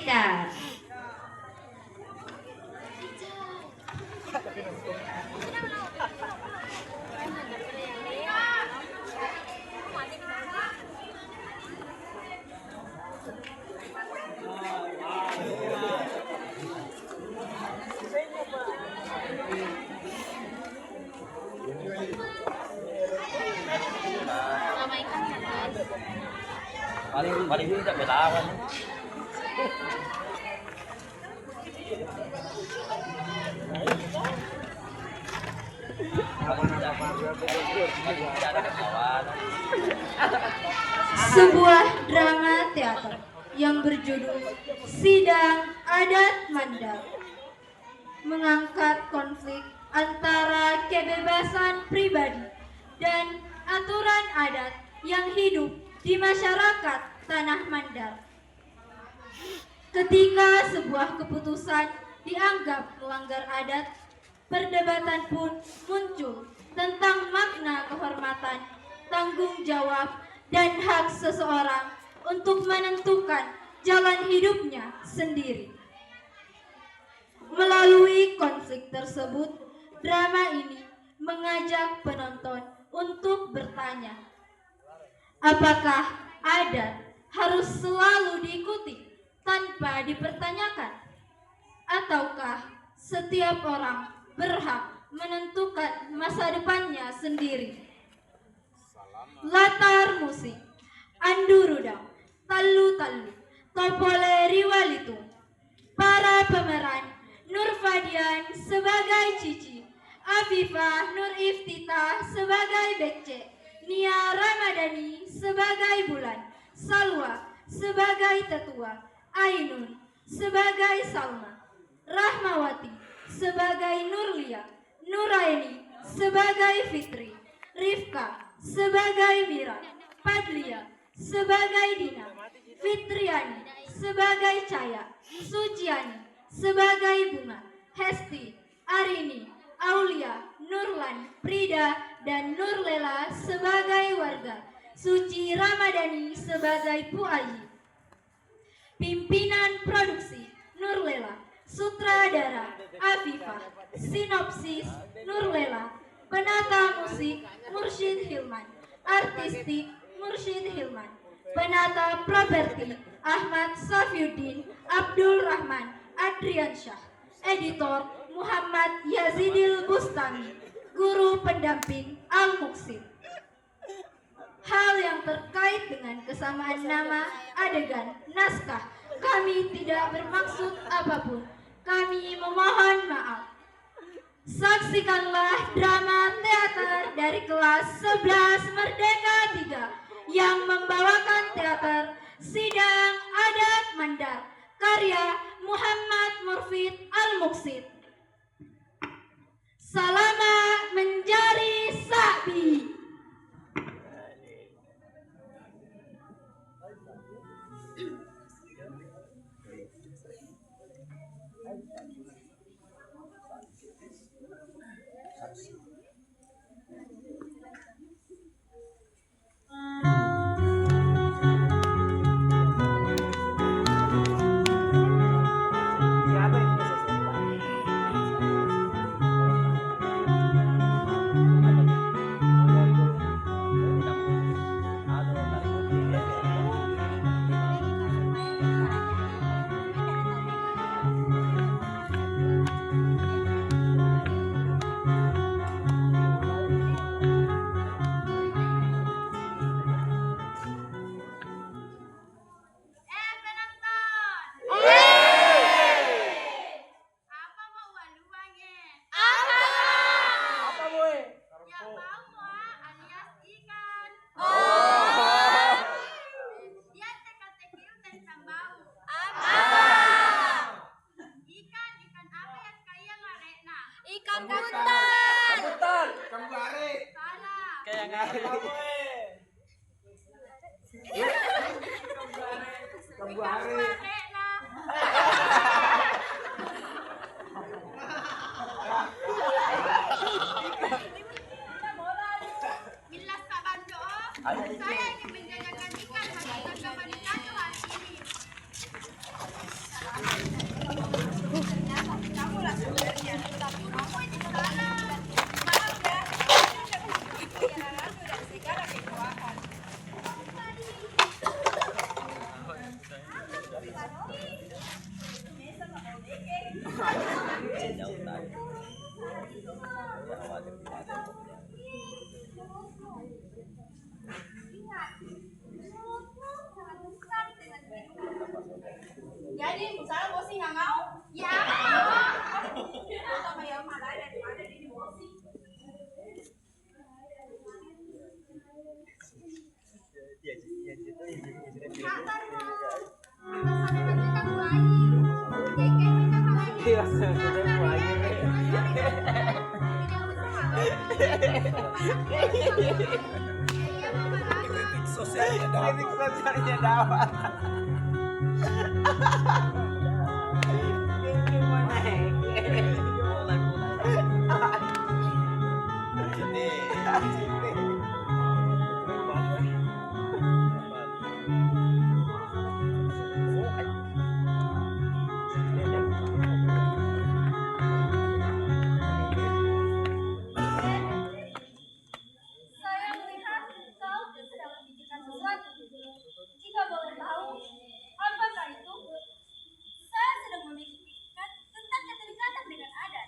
Merdeka. Paling ini tak belawan. Sebuah drama teater yang berjudul Sidang Adat Mandar mengangkat konflik antara kebebasan pribadi dan aturan adat yang hidup di masyarakat Tanah Mandar. Ketika sebuah keputusan dianggap melanggar adat, perdebatan pun muncul tentang makna kehormatan, tanggung jawab, dan hak seseorang untuk menentukan jalan hidupnya sendiri. Melalui konflik tersebut, drama ini mengajak penonton untuk bertanya, apakah adat harus selalu diikuti tanpa dipertanyakan? Ataukah setiap orang berhak menentukan masa depannya sendiri? Latar musik Andurudang, Tallu-Tallu, Topole Riwalitu. Para pemeran Nur Fadian sebagai Cici, Afifah Nur Iftitah sebagai Bekce, Nia Ramadhani sebagai Bulan, Salwa sebagai Tetua, Ainun sebagai Salma, Rahmawati sebagai Nurlia, Nuraini sebagai Fitri, Rifka sebagai Mira, Padlia sebagai Dina, Fitriani sebagai Caya, Suciani sebagai Bunga, Hesti, Arini, Aulia, Nurlan, Prida, dan Nurlela sebagai Warga, Suci Ramadhani sebagai Puayi. Pimpinan produksi Nurlela, sutradara Afifah, sinopsis Nurlela, penata musik Mursyid Hilman, artistik Mursyid Hilman, penata properti Ahmad Safiuddin Abdul Rahman Adriansyah, editor Muhammad Yazidil Bustami, guru pendamping Al-Muqsid. Hal yang terkait dengan kesamaan nama, adegan, naskah, kami tidak bermaksud apapun. Kami memohon maaf. Saksikanlah drama teater dari kelas 11 Merdeka 3 yang membawakan teater Sidang Adat Mandar, karya Muhammad Murfid Al-Muqsid. Salama Menjari Sa'bi. Jauh tadi. Ya khawatir tidak ada yang punya. Jadi misalnya bosi nggak mau, ya mau. Sama yang mana daripada di bosi. Kritik sosialnya dapat. Saya melihat kau sedang memikirkan sesuatu. Jika boleh tahu, apakah itu? Saya sedang memikirkan tentang keterikatan dengan adat.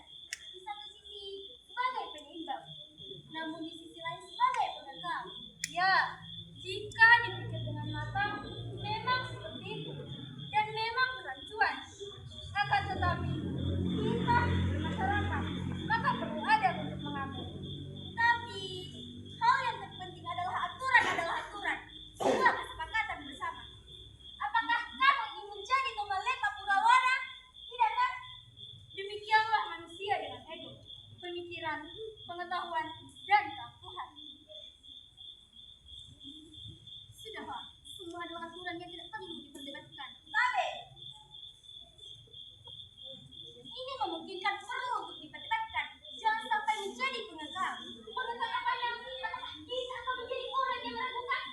Di satu sisi sebagai penyeimbang, namun di sisi lain sebagai pengekang. Ya, jika dipikir dengan matang, memang seperti itu. Dan memang kerancuan. Akan tetapi, kita bermasyarakat, maka perlu ada untuk mengatur. Tapi, hal yang terpenting adalah aturan. Sebuah kesepakatan bersama. Apakah kamu ingin menjadi tombal lepa purawana? Tidak kan? Demikianlah manusia dengan ego, pemikiran, pengetahuan, dan keangkuhan. Sudahlah, semua adalah aturan yang tidak perlu diperdebatkan. Tapi, ini memungkinkan perlu untuk diperdebatkan. Jangan sampai menjadi pengekang. Pengekang apa yang apakah kita akan menjadi orang yang meragukan?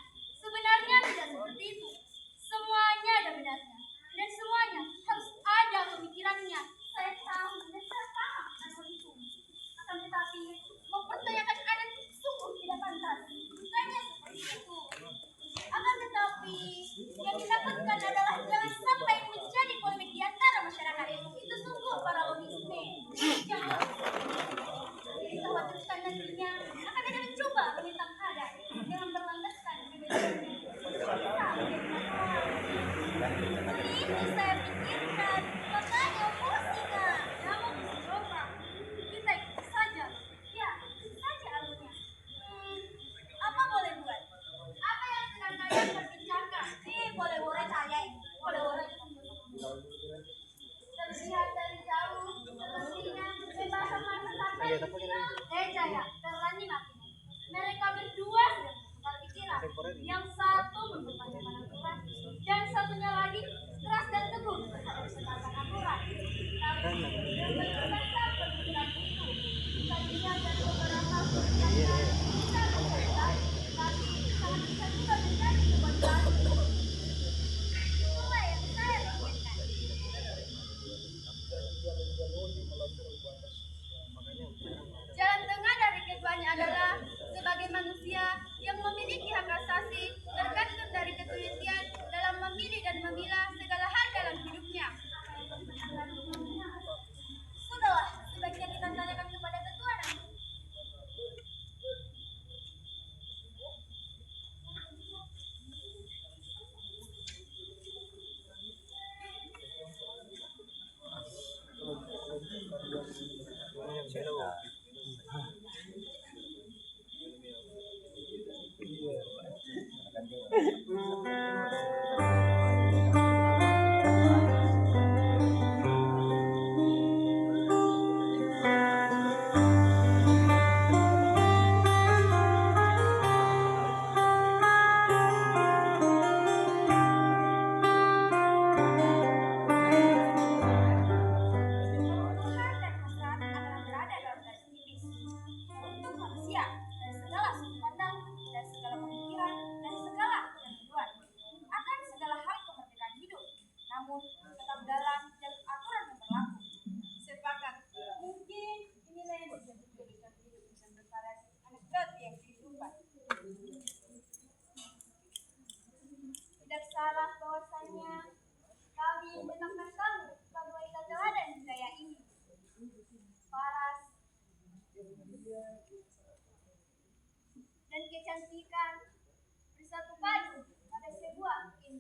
Sebenarnya tidak seperti itu. Semuanya ada benarnya. Dan semuanya harus ada pemikirannya. Saya tahu dan saya paham hal itu. Akan tetapi, mempertanyakan adat sungguh tidak pantas. Bukannya seperti itu. Akan tetapi, yang didapatkan adalah jangan sampai menjadi polemik di antara masyarakat. Itu sungguh paralogisme. Jangan dikhawatirkan nantinya akan ada mencoba menentang adat dengan berlandaskan kebenaran. Ini saya pikirkan, makanya pusing. Namun coba kita ikuti saja. Ya, ikuti saja alurnya. Apa boleh buat? Apa yang sedang kalian perbincangkan? Boleh saya ini. Boleh. Terlihat dari jauh, sepertinya berbahasa sampai Jaya, Terani Mati. Mereka berdua sedang bertukar pikiran. Yang satu mempertanyakan aturan, dan satunya lagi keras dan teguh terhadap ketatanan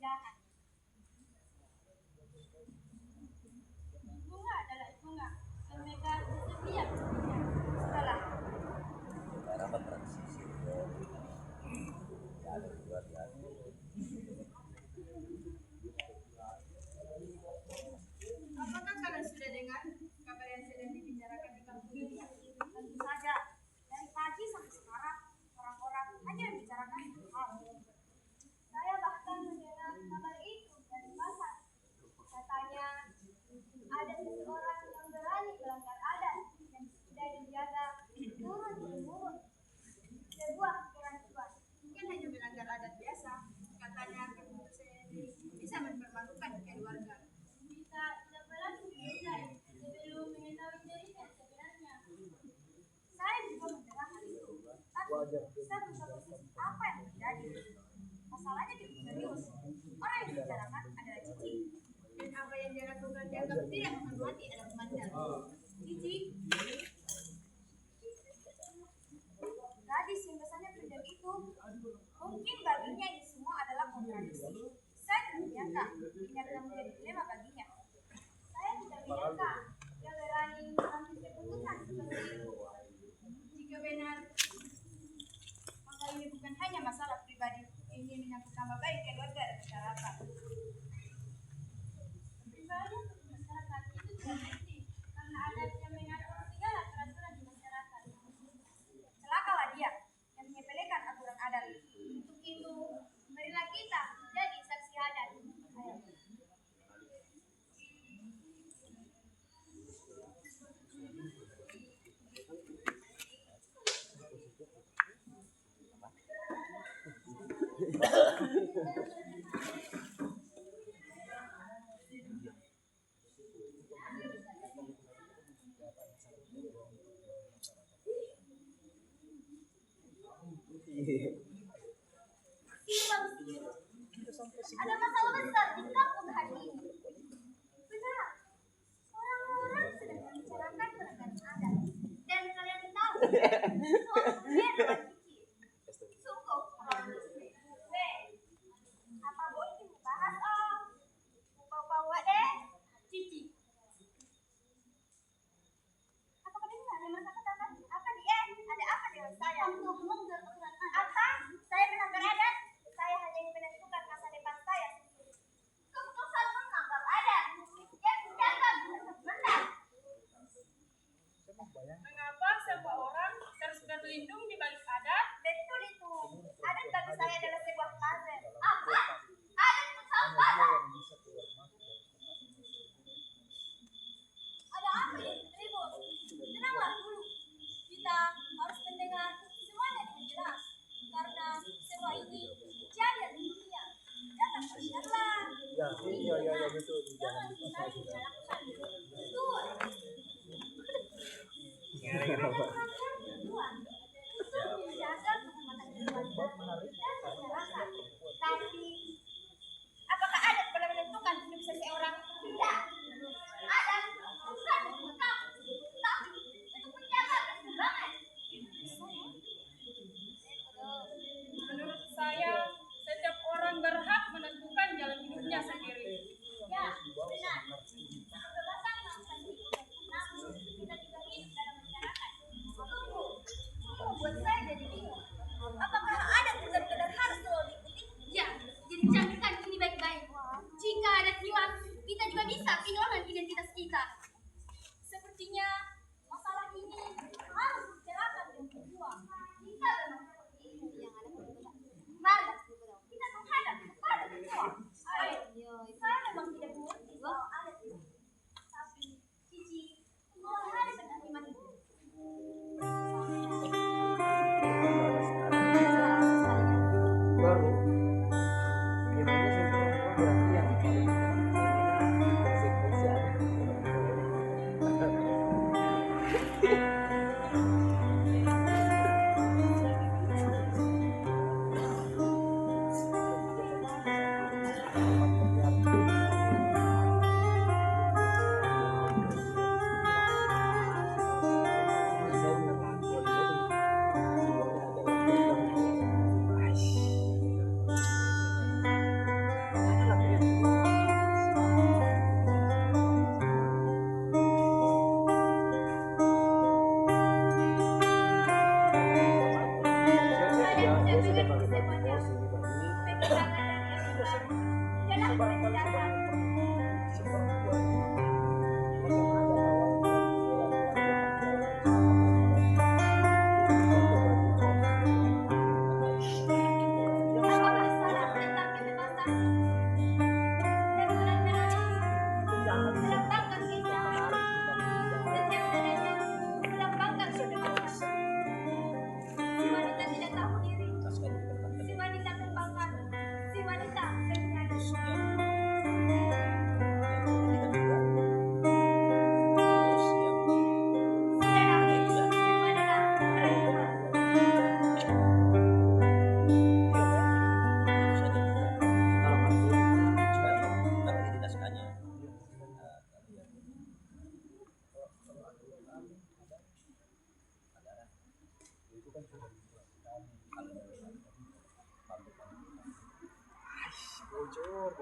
keindahan. Bunga adalah bunga, dan mereka bersedia bersihnya. Sudahlah, Harapan transisi ke jalur luar biasa. apakah kalian sudah dengar kabar yang sedang dibicarakan di kampung ini? Tentu saja, dari pagi sampai sekarang orang-orang hanya membicarakan satu hal. Saya bahkan mendengar kabar itu dari pasar. Katanya ada seseorang yang berani melanggar adat yang sudah dijaga turun temurun. Sebuah pikiran Tuhan, mungkin hanya melanggar adat biasa. Katanya keputusan ini bisa mempermalukan keluarga. Kita tidak berlaku menilai sebelum mengetahui cerita sebenarnya. Saya juga mendengar hal itu, tapi saya belum tahu persis apa yang terjadi. Masalahnya cukup serius. Orang yang dibicarakan adalah Cici, dan apa yang dia lakukan dianggap tidak menghormati adat Mandar. Cici, gadis yang biasanya pendam itu, mungkin baginya ini semua adalah kontradiksi. Saya tidak menyangka ini akan menjadi dilema baginya. Saya tidak menyangka dia berani mengambil keputusan seperti itu. Jika benar, maka ini bukan hanya masalah pribadi, ini menyangkut nama baik keluarga dan masyarakat. Pribadi untuk masyarakat itu tidak penting, karena adat yang mengatur segala peraturan di masyarakat. Celakalah dia yang menyepelekan aturan adat. Untuk itu, marilah kita jadi saksi adat. Ayo. Simpang siur. Ada masalah besar di kampung hari ini. Benar, orang-orang sedang membicarakan pelanggaran adat. Dan kalian tahu, soalnya adalah Cici. Sungguh, orang apa boleh dibahas, Om? Bawa deh, Cici. Apakah benar ada masalah katakan? Apa dia? Ada apa dengan saya? Apa? Saya melanggar adat? Saya hanya ingin menentukan masa depan saya sendiri. Keputusan melanggar adat. Yang menjaga bukan benar. Mengapa semua orang terus berlindung di balik adat? Betul itu. Adat bagi saya adalah sebuah puzzle. Apa? Adat itu puzzle. Ada apa yang ribut? Tenanglah dulu. Kita harus mendengar semuanya dengan jelas. Karena semua ini kejadian di dunia. Datang bersiarlah. Ya, betul. Jangan kita digalakkan. Betul. Tuhan, untuk menjaga kehormatan keluarga dan masyarakat. Tapi, apakah adat boleh menentukan hidup seseorang? Tidak. Adat bukan untuk kamu, tapi untuk menjaga keseimbangan. Menurut saya, setiap orang berhak menentukan jalan hidupnya sendiri. Ya, benar. Kebebasan melakukan itu, namun kita juga hidup dalam masyarakat. Tunggu, buat saya jadi bingung. Apakah adat benar-benar harus selalu diikuti? Ya, jadi camkan ini baik-baik. Jika adat hilang, kita juga bisa kehilangan identitas kita. Sepertinya masalah ini harus dibicarakan dengan berjuang. Jika memang seperti itu yang ada perbedaan, mari kita menghadap kepada berjuang. Ayo, saya memang tidak mengerti soal adat itu. Tapi, Cici, mau hari penerima itu. Baru Indonesia itu berarti yang paling konsekuensi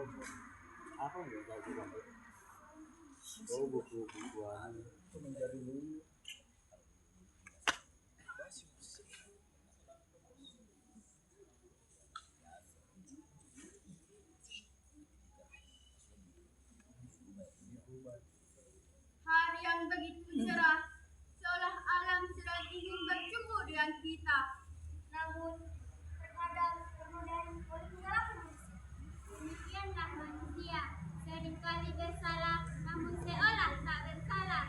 Apa enggak tahu juga. Oh, buku-bukuan itu menjadi dulu. Hari yang begitu cerah, seolah alam sedang ingin berjumpa dengan kita. Namun, terkadang penuh dari perilaku manusia. Demikianlah manusia, seringkali bersalah, namun seolah tak bersalah.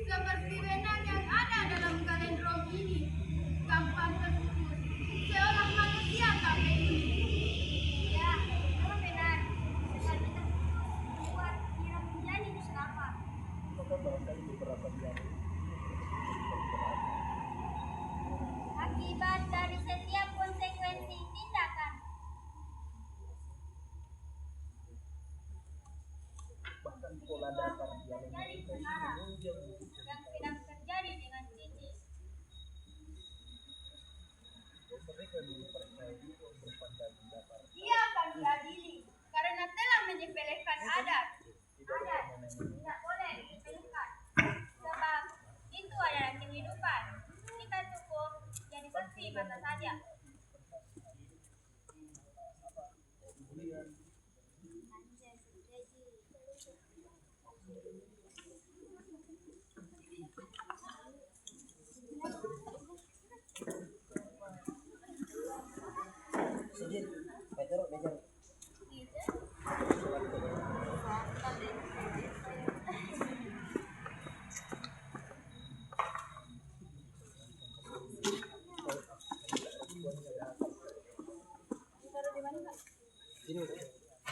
Seperti renang yang ada dalam kalendrom ini, gampang terpupus, seolah manusia tak peduli. Ya, kamu benar. Sekali kita membuat diri menjadi dustafa. Maka barangkali beberapa dia Akibat dari setiap konsekuensi tindakan. bahkan pola dasar dialog Terjadi kita sekarang, menunjang buku yang cerita sedang terjadi dengan Cici. mereka dulu percaya berpandang datar Dia akan diadili karena telah menyepelekan adat. Adat tidak boleh disepelekan, sebab itu adalah kehidupan. Kita cukup jadi saksi mata saja.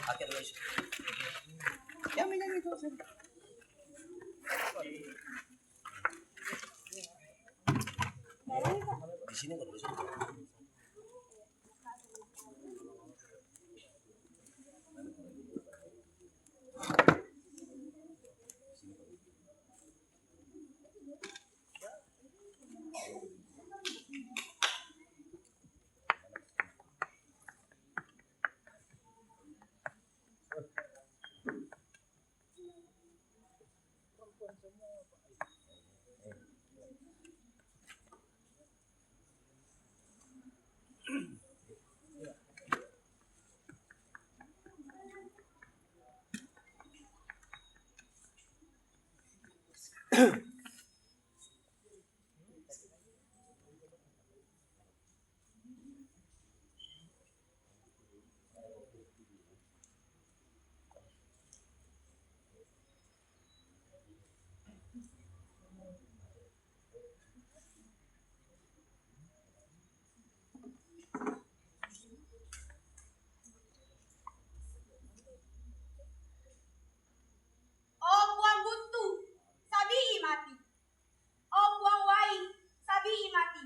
Akhir guys. Ya minyak itu. Di sini nggak bisa. Oh buang buntu, sabii mati. Oh buang wai, sabii mati.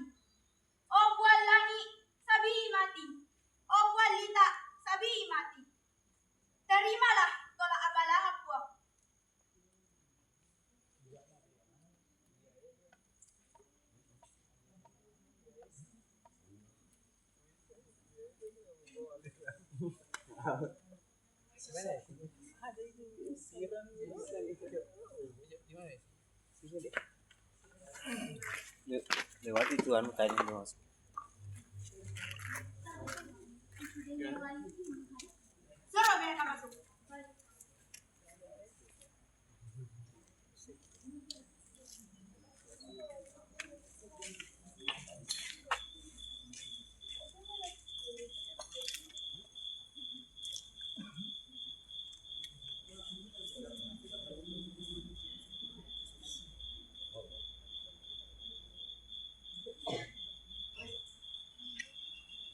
Oh buang langi, sabii mati. Oh buang lita, sabii mati. Terimalah tolak abalah buang. ada itu siram bisa gitu Lewat itu anu kain mas. Suruh mereka masuk.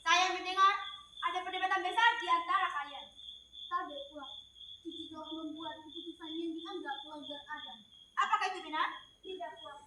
Saya mendengar ada perdebatan besar di antara kalian. Tak kuat. Cici telah membuat keputusan yang dianggap melanggar adat. Apakah itu benar? Tidak kuat.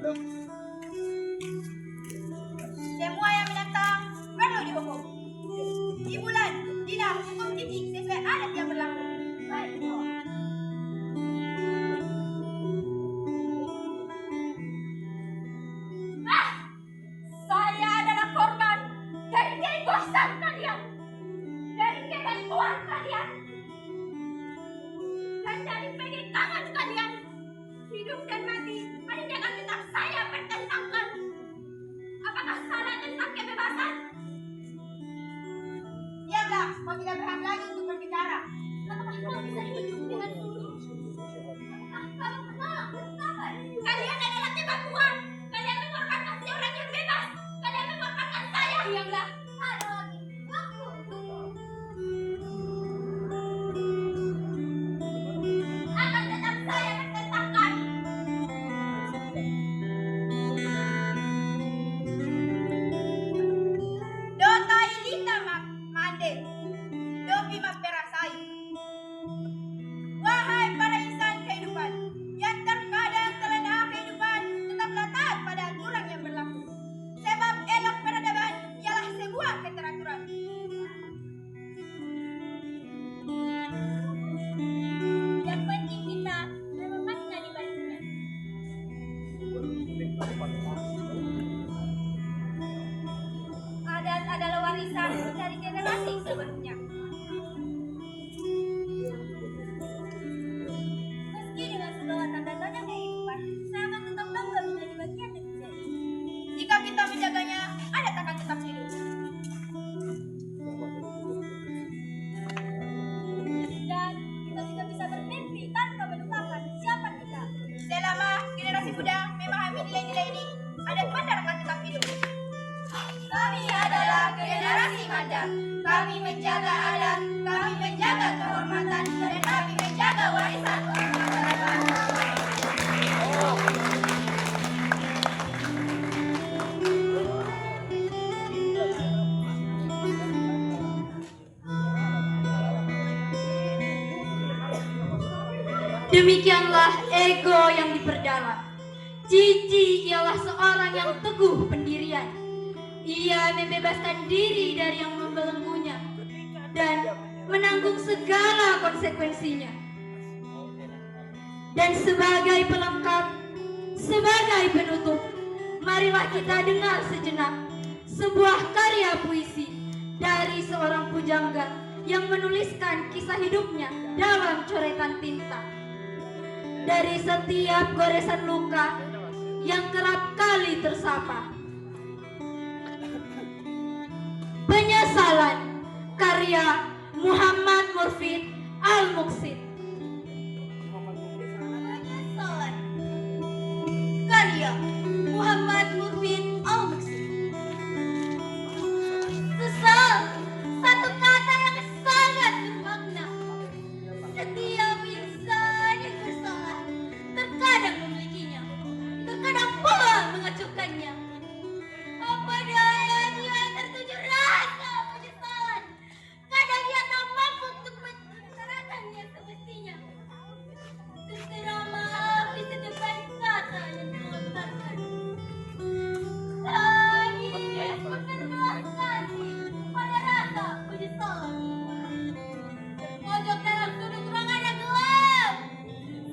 Semua yang menentang perlu dihukum. Di bulan, tidak hukum titik sesuai adat yang berlaku. Baik, saya adalah korban dari kebosan kalian, dari ketentuan kalian, dan dari pegangan kalian. Hidup dan mati hanya akan tetap saya pertentangkan. Apakah salah tentang kebebasan? Diamlah, kau tidak berhak lagi untuk berbicara. Apakah kau bisa hidup dengan suruh? Apakah kau menolak bersabar? Kalian adalah teman-teman. Kalian mengorbankan seorang yang bebas. Kalian mengorbankan saya. Diamlah. Ada lagi. Waktu. Akan tetap saya pertentangkan. Dota ilita mande, dopi perasai. Wahai para insan kehidupan, yang terkadang terlena kehidupan, tetaplah taat pada aturan yang berlaku. Sebab elok peradaban ialah sebuah keteraturan. Yang penting kita memakna di baliknya. Adat adalah warisan dari generasi sebelumnya. Meski dengan segala tanda tanya kehidupan, saya akan tetap bangga menjadi bagian dari ini. Jika kita menjaganya, adat akan tetap hidup. Dan kita juga bisa bermimpi tanpa melupakan siapa kita. Selama generasi muda memahami nilai-nilai ini, adat Mandar akan tetap hidup. Kami adalah generasi Mandar. Kami menjaga adat, kami menjaga kehormatan, dan kami menjaga warisan. Demikianlah ego yang diperdalam. Cici ialah seorang yang teguh pendirian. Ia membebaskan diri dari yang membelenggunya dan menanggung segala konsekuensinya. Dan sebagai pelengkap, sebagai penutup, marilah kita dengar sejenak sebuah karya puisi dari seorang pujangga yang menuliskan kisah hidupnya dalam coretan tinta. Dari setiap goresan luka yang kerap kali tersapa. Penyesalan, karya Muhammad Murfid Al-Muqsid. Penyesalan, karya Muhammad Murfid Al-Muqsid. Sesal, satu kata yang sangat bermakna. Setiap insan yang bersalah terkadang memilikinya, terkadang pula mengacuhkannya. Apa daya dia tertuju rasa penyesalan. Kadang ia tak mampu untuk menceritakannya semestinya. Terserah maaf di setiap kata yang dilontarkan. Tangis mengermaskan pada rasa penyesalan. Pojok dalam sudut ruangan yang gelap,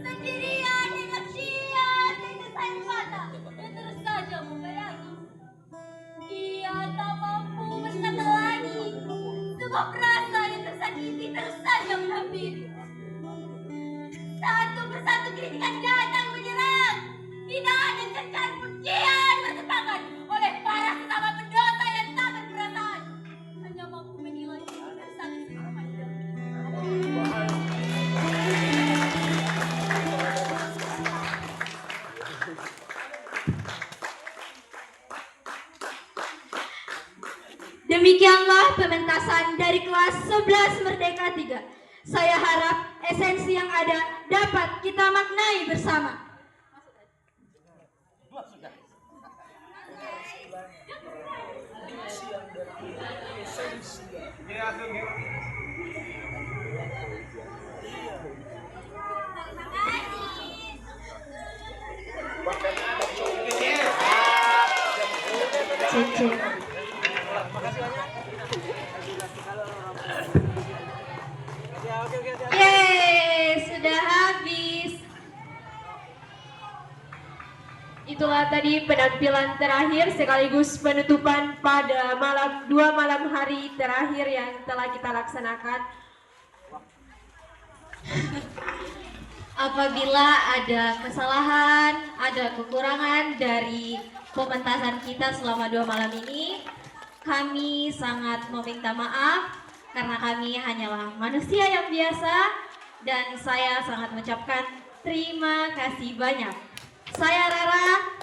sendirian dengan sial tetesan mata yang terus saja membayangi. Ia tak mampu berkata lagi, sebab rasa yang tersakiti terus saja menghampiri. Satu persatu kritikan datang menyerang, hinaan dan cercaan pujian bersepakat oleh para sesama pendosa yang tak berperasaan, hanya mampu menilai kesan pandang. Demikianlah pementasan dari kelas 11 Merdeka 3. Saya harap esensi yang ada dapat kita maknai bersama. Terima kasih. tadi penampilan terakhir sekaligus penutupan pada dua malam hari terakhir yang telah kita laksanakan. Apabila ada kesalahan, ada kekurangan dari pementasan kita selama 2 malam ini, kami sangat meminta maaf karena kami hanyalah manusia yang biasa dan saya sangat mengucapkan terima kasih banyak. Saya Rara,